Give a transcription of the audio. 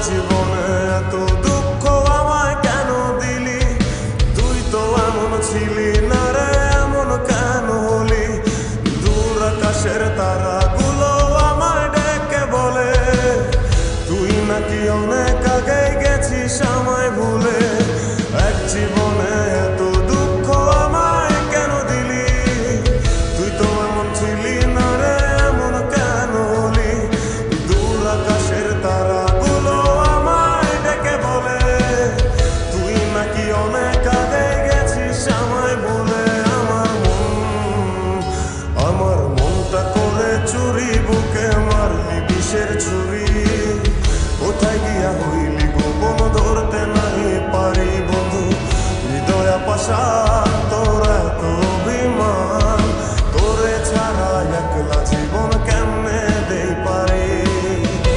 জীবনে এত দুঃখ আমায় কেন দিলি? তুই তো এমন ছিলি না রে, এমন কেন হলি? দূর আকাশের তারাগুলো আমায় ডেকে বলে তুই নাকি অনেক আগেই গেছিস আমায় ভুলে। এক জীবনে এত দুঃখ আমায় কেন দিলি? তুই তো এমন ছিলি না রে, এমন কেন হলি? দূর আকাশের তারাগুলো আমায় ডেকে বলে তুই নাকি অনেক আগেই গেছিস আমায় ভুলে। আমার মনটা করে চুরি, বুকে মারলি বিষের ছুরি। কোথায় গিয়া হইলি গোপন, ধরতে নাই পারি বন্ধু হৃদয় পাশা।